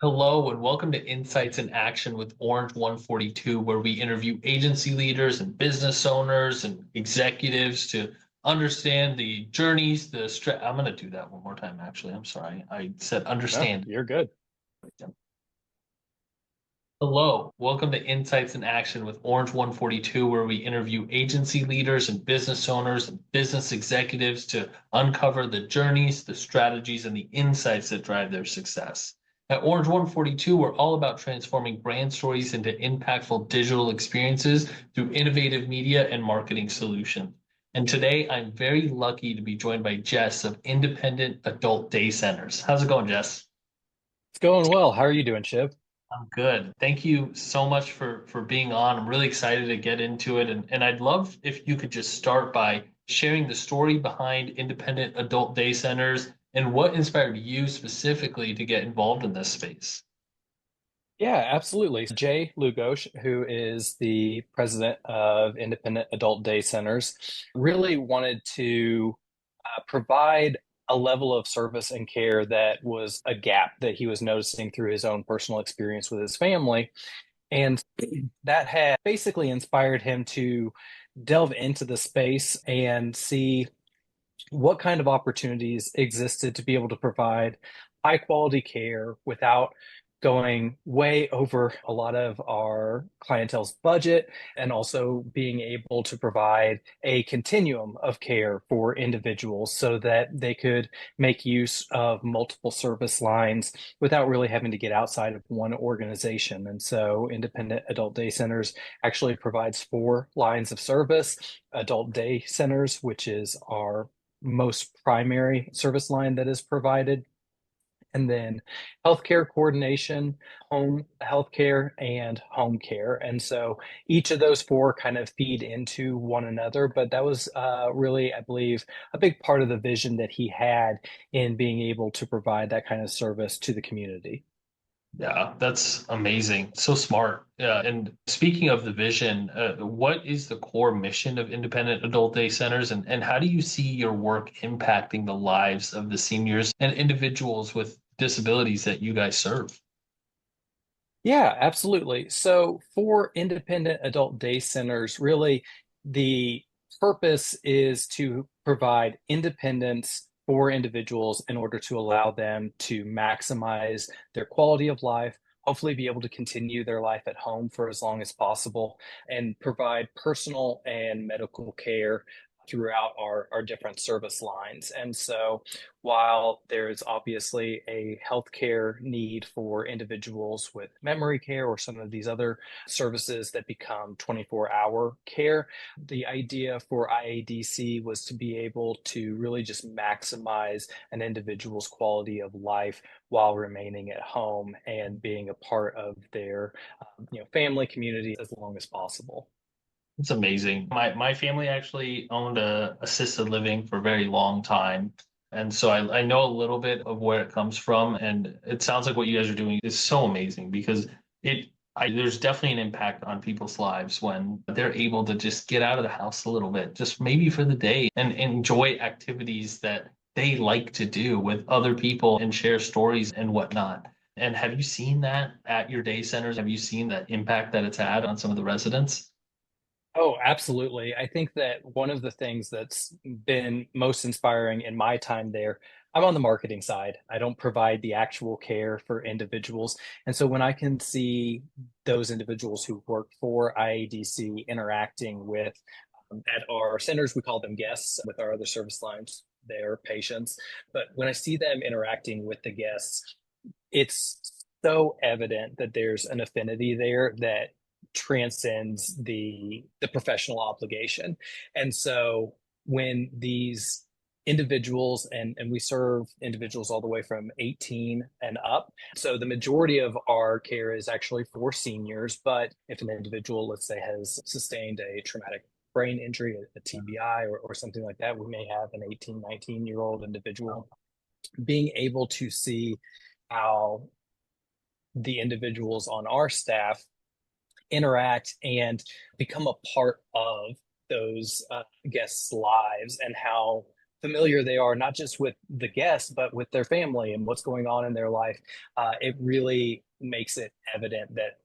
Hello and welcome to Insights in Action with Orange 142, where we interview agency leaders and business owners and executives to understand the journeys, I'm going to do that one more time, actually. I'm sorry. I said No, understand. you're good. Hello, welcome to Insights in Action with Orange 142, where we interview agency leaders and business owners and business executives to uncover the journeys, the strategies, and the insights that drive their success. At Orange 142, we're all about transforming brand stories into impactful digital experiences through innovative media and marketing solutions. And today, I'm very lucky to be joined by Jess of Independent Adult Day Centers. How's it going, Jess? It's going well. How are you doing, Chip? I'm good. Thank you so much for being on. I'm really excited to get into it. And I'd love if you could just start by sharing the story behind independent adult day centers and what inspired you specifically to get involved in this space. Yeah, absolutely. Jay Lugosh, who is the president of Independent Adult Day Centers, really wanted to provide a level of service and care that was a gap that he was noticing through his own personal experience with his family. And that had basically inspired him to delve into the space and see what kind of opportunities existed to be able to provide high quality care without going way over a lot of our clientele's budget, and also being able to provide a continuum of care for individuals so that they could make use of multiple service lines without really having to get outside of one organization. And so Independent Adult Day Centers actually provides four lines of service: adult day centers, which is our most primary service line that is provided, and then healthcare coordination, home healthcare, and home care. And so each of those four kind of feed into one another. But that was really, I believe, a big part of the vision that he had in being able to provide that kind of service to the community. Yeah, that's amazing. So smart. Yeah. And speaking of the vision, what is the core mission of independent adult day centers and how do you see your work impacting the lives of the seniors and individuals with disabilities that you guys serve? Yeah, absolutely. So for independent adult day centers, really the purpose is to provide independence for individuals in order to allow them to maximize their quality of life, hopefully be able to continue their life at home for as long as possible, and provide personal and medical care throughout our different service lines. And so while there's obviously a healthcare need for individuals with memory care or some of these other services that become 24-hour care, the idea for IADC was to be able to really just maximize an individual's quality of life while remaining at home and being a part of their family community as long as possible. It's amazing. My family actually owned a assisted living for a very long time. And so I know a little bit of where it comes from. And it sounds like what you guys are doing is so amazing because there's definitely an impact on people's lives when they're able to just get out of the house a little bit, just maybe for the day and enjoy activities that they like to do with other people and share stories and whatnot. And have you seen that at your day centers? Have you seen that impact that it's had on some of the residents? Oh, absolutely. I think that one of the things that's been most inspiring in my time there, I'm on the marketing side. I don't provide the actual care for individuals. And so when I can see those individuals who work for IADC interacting with, at our centers, we call them guests. With our other service lines, they're patients. But when I see them interacting with the guests, it's so evident that there's an affinity there that transcends the professional obligation. And so when these individuals, and we serve individuals all the way from 18 and up, so the majority of our care is actually for seniors. But if an individual, let's say, has sustained a traumatic brain injury, a TBI, or something like that, we may have an 18, 19-year-old individual. Being able to see how the individuals on our staff interact and become a part of those guests' lives, and how familiar they are, not just with the guests, but with their family and what's going on in their life, it really makes it evident that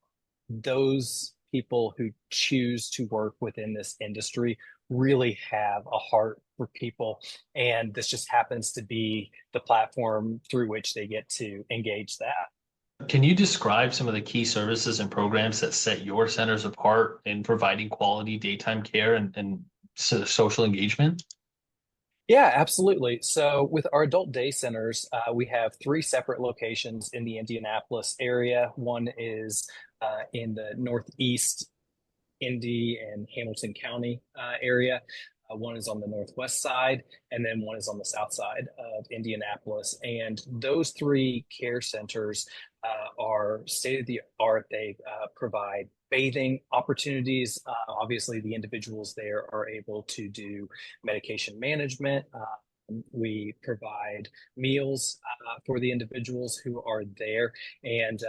those people who choose to work within this industry really have a heart for people. And this just happens to be the platform through which they get to engage that. Can you describe some of the key services and programs that set your centers apart in providing quality daytime care and social engagement? Yeah, absolutely. So, with our adult day centers, we have three separate locations in the Indianapolis area. One is in the northeast Indy and Hamilton County area. One is on the northwest side, and then one is on the south side of Indianapolis. And those three care centers are state of the art. They provide bathing opportunities. Obviously, the individuals there are able to do medication management. We provide meals for the individuals who are there. And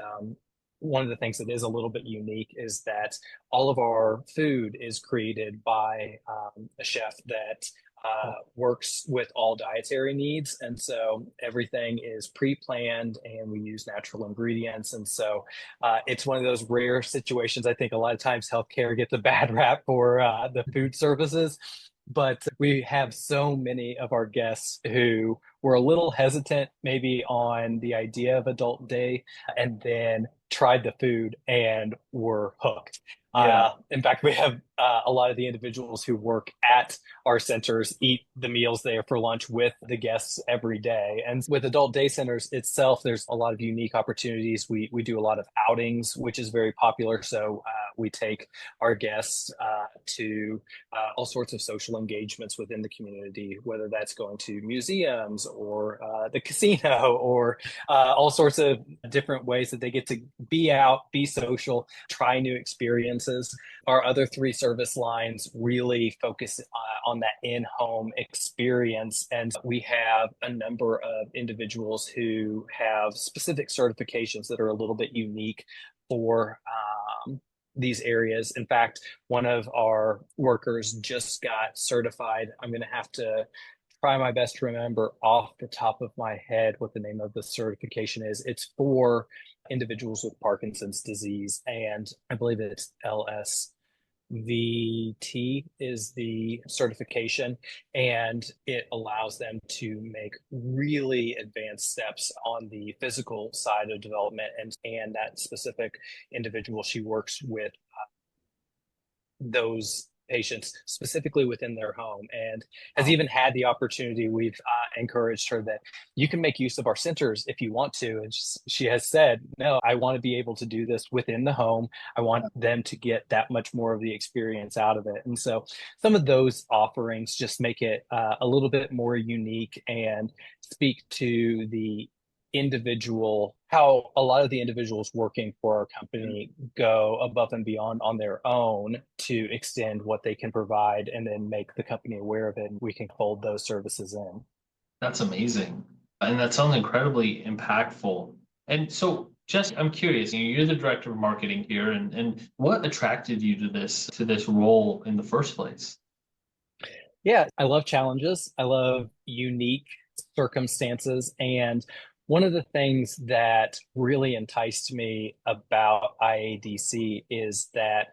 one of the things that is a little bit unique is that all of our food is created by a chef that works with all dietary needs. And so everything is pre-planned and we use natural ingredients. And so it's one of those rare situations. I think a lot of times healthcare gets a bad rap for the food services. But we have so many of our guests who were a little hesitant maybe on the idea of adult day and then tried the food and were hooked. Yeah. In fact, we have a lot of the individuals who work at our centers eat the meals there for lunch with the guests every day. And with adult day centers itself, there's a lot of unique opportunities. We do a lot of outings, which is very popular. So we take our guests to all sorts of social engagements within the community, whether that's going to museums or the casino or all sorts of different ways that they get to be out, be social, try new experiences. Our other three service lines really focus on that in-home experience. And we have a number of individuals who have specific certifications that are a little bit unique for these areas. In fact, one of our workers just got certified. I'm going to have to try my best to remember off the top of my head what the name of the certification is. It's for individuals with Parkinson's disease, and I believe it's LSVT is the certification, and it allows them to make really advanced steps on the physical side of development. And that specific individual, she works with those patients specifically within their home and has even had the opportunity. We've encouraged her that you can make use of our centers if you want to. And she has said, no, I want to be able to do this within the home. I want them to get that much more of the experience out of it. And so some of those offerings just make it a little bit more unique and speak to the individual, how a lot of the individuals working for our company go above and beyond on their own to extend what they can provide and then make the company aware of it. And we can fold those services in. That's amazing. And that sounds incredibly impactful. And so, Jess, I'm curious, you're the director of marketing here, and what attracted you to this role in the first place? Yeah, I love challenges. I love unique circumstances. And one of the things that really enticed me about IADC is that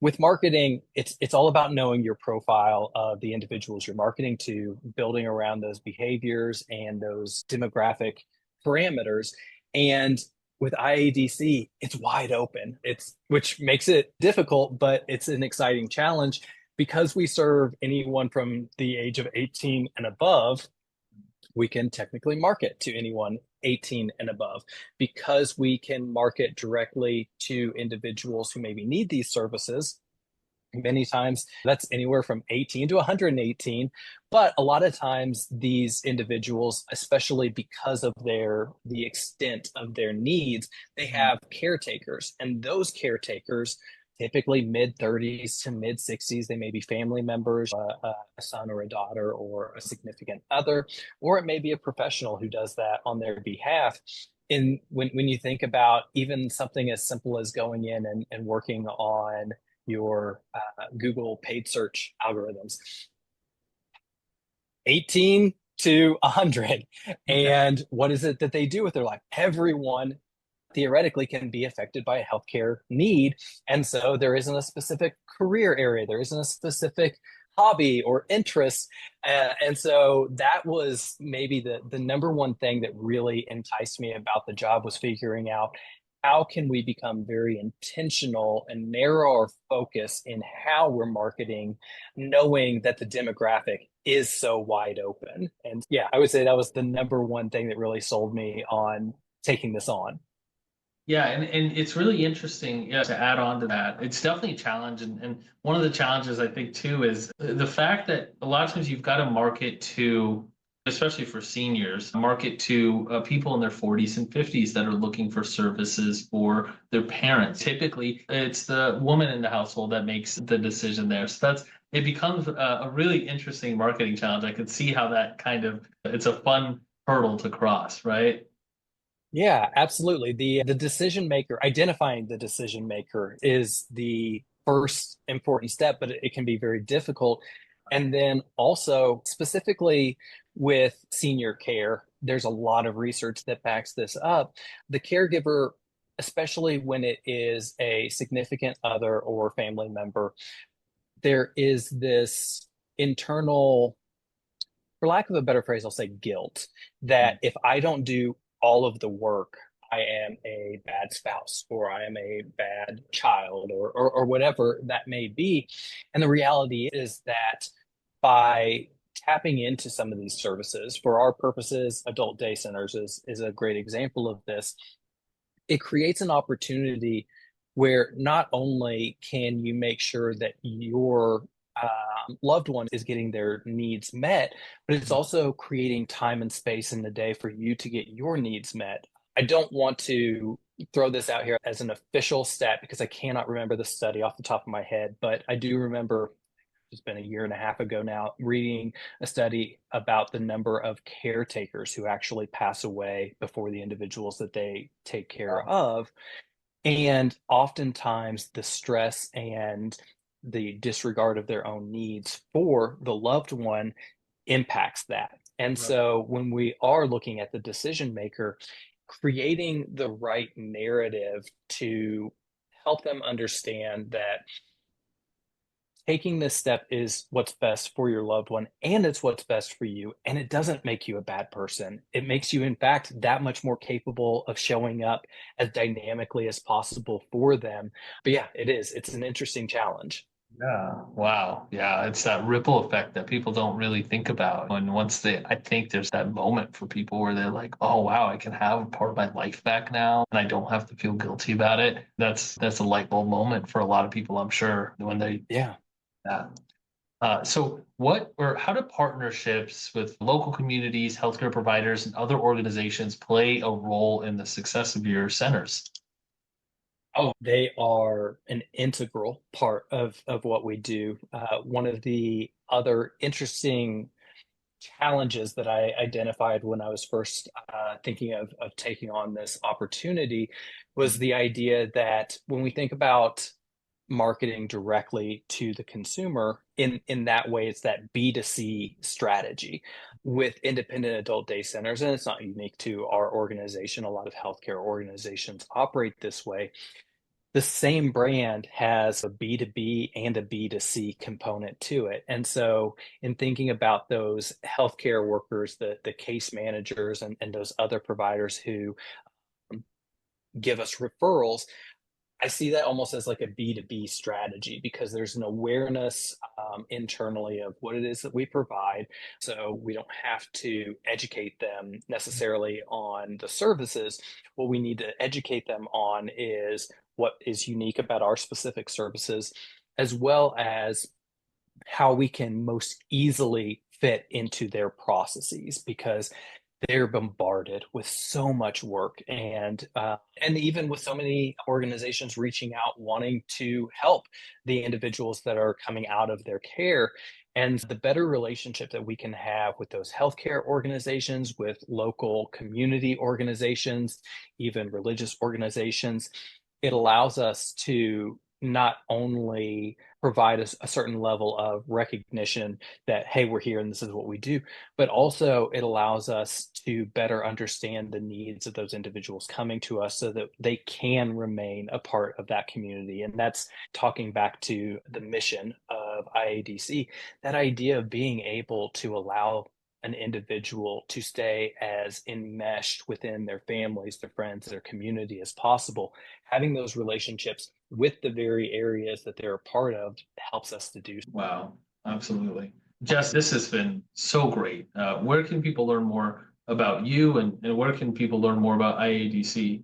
with marketing, it's all about knowing your profile of the individuals you're marketing to, building around those behaviors and those demographic parameters. And with IADC, it's wide open. It's which makes it difficult, but it's an exciting challenge because we serve anyone from the age of 18 and above. We can technically market to anyone 18 and above because we can market directly to individuals who maybe need these services. Many times that's anywhere from 18 to 118. But a lot of times these individuals, especially because of the extent of their needs, they have caretakers, and those caretakers typically mid 30s to mid 60s. They may be family members, a son or a daughter or a significant other, or it may be a professional who does that on their behalf. When you think about even something as simple as going in and working on your Google paid search algorithms, 18 to 100. And what is it that they do with their life? Everyone theoretically can be affected by a healthcare need. And so there isn't a specific career area, there isn't a specific hobby or interest. And so that was maybe the number one thing that really enticed me about the job, was figuring out how can we become very intentional and narrow our focus in how we're marketing, knowing that the demographic is so wide open. And yeah, I would say that was the number one thing that really sold me on taking this on. Yeah, and it's really interesting, yeah, to add on to that. It's definitely a challenge. And one of the challenges I think too is the fact that a lot of times you've got to market to, especially for seniors, market to people in their 40s and 50s that are looking for services for their parents. Typically, it's the woman in the household that makes the decision there. So it becomes a really interesting marketing challenge. I could see how that it's a fun hurdle to cross, right? Yeah, absolutely. The decision maker, identifying the decision maker is the first important step, but it can be very difficult. And then also specifically with senior care, there's a lot of research that backs this up. The caregiver, especially when it is a significant other or family member, there is this internal, for lack of a better phrase, I'll say guilt, that if I don't do all of the work, I am a bad spouse, or I am a bad child, or whatever that may be. And the reality is that by tapping into some of these services, for our purposes, adult day centers is a great example of this. It creates an opportunity where not only can you make sure that your loved one is getting their needs met, but it's also creating time and space in the day for you to get your needs met. I don't want to throw this out here as an official stat because I cannot remember the study off the top of my head, but I do remember, it's been a year and a half ago now, reading a study about the number of caretakers who actually pass away before the individuals that they take care of. And oftentimes, the stress and the disregard of their own needs for the loved one impacts that. And Right. so, when we are looking at the decision maker, creating the right narrative to help them understand that taking this step is what's best for your loved one, and it's what's best for you, and it doesn't make you a bad person. It makes you, in fact, that much more capable of showing up as dynamically as possible for them. But yeah, it's an interesting challenge. Yeah. Wow. Yeah. It's that ripple effect that people don't really think about. And I think there's that moment for people where they're like, oh, wow, I can have a part of my life back now and I don't have to feel guilty about it. That's a light bulb moment for a lot of people, I'm sure, when they, Yeah. yeah. So how do partnerships with local communities, healthcare providers, and other organizations play a role in the success of your centers? Oh, they are an integral part of what we do. One of the other interesting challenges that I identified when I was first thinking of taking on this opportunity was the idea that when we think about marketing directly to the consumer, in that way, it's that B2C strategy with independent adult day centers. And it's not unique to our organization. A lot of healthcare organizations operate this way. The same brand has a B2B and a B2C component to it. And so, in thinking about those healthcare workers, the case managers, and those other providers who give us referrals, I see that almost as like a B2B strategy because there's an awareness internally of what it is that we provide. So we don't have to educate them necessarily on the services. What we need to educate them on is what is unique about our specific services, as well as how we can most easily fit into their processes because they're bombarded with so much work, and even with so many organizations reaching out wanting to help the individuals that are coming out of their care. And the better relationship that we can have with those healthcare organizations, with local community organizations, even religious organizations, it allows us to not only provide a certain level of recognition that, hey, we're here and this is what we do. But also, it allows us to better understand the needs of those individuals coming to us so that they can remain a part of that community. And that's talking back to the mission of IADC, that idea of being able to allow an individual to stay as enmeshed within their families, their friends, their community as possible. Having those relationships with the very areas that they're a part of helps us to do. Wow, absolutely. Jess, this has been so great. Where can people learn more about you and where can people learn more about IADC?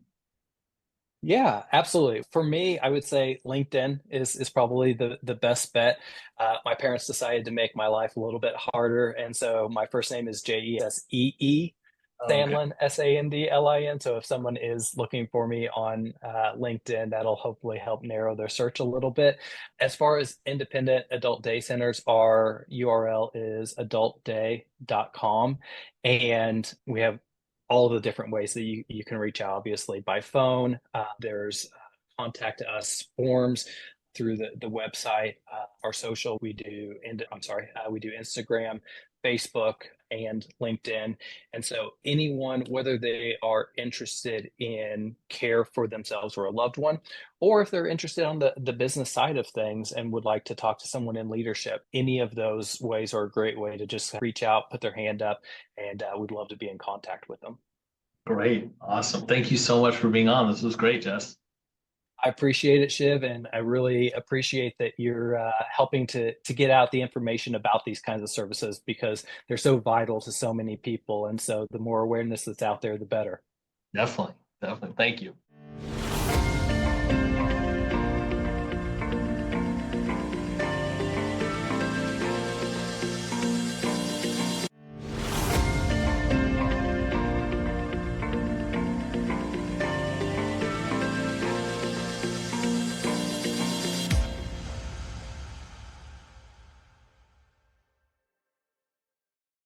Yeah, absolutely. For me, I would say LinkedIn is probably the best bet. My parents decided to make my life a little bit harder, and so my first name is Jessee Okay, Sandlin, Sandlin. So if someone is looking for me on LinkedIn, that'll hopefully help narrow their search a little bit. As far as independent adult day centers, our URL is adultday.com, and we have all the different ways that you can reach out, obviously by phone. There's contact us forms through the website, our social. We do Instagram, Facebook, and LinkedIn. And so anyone, whether they are interested in care for themselves or a loved one, or if they're interested on the business side of things and would like to talk to someone in leadership, any of those ways are a great way to just reach out, put their hand up, and we'd love to be in contact with them. great. Awesome. Thank you so much for being on. This was great, Jess. I appreciate it, Shiv, and I really appreciate that you're helping to get out the information about these kinds of services because they're so vital to so many people. And so the more awareness that's out there, the better. Definitely. Definitely. Thank you.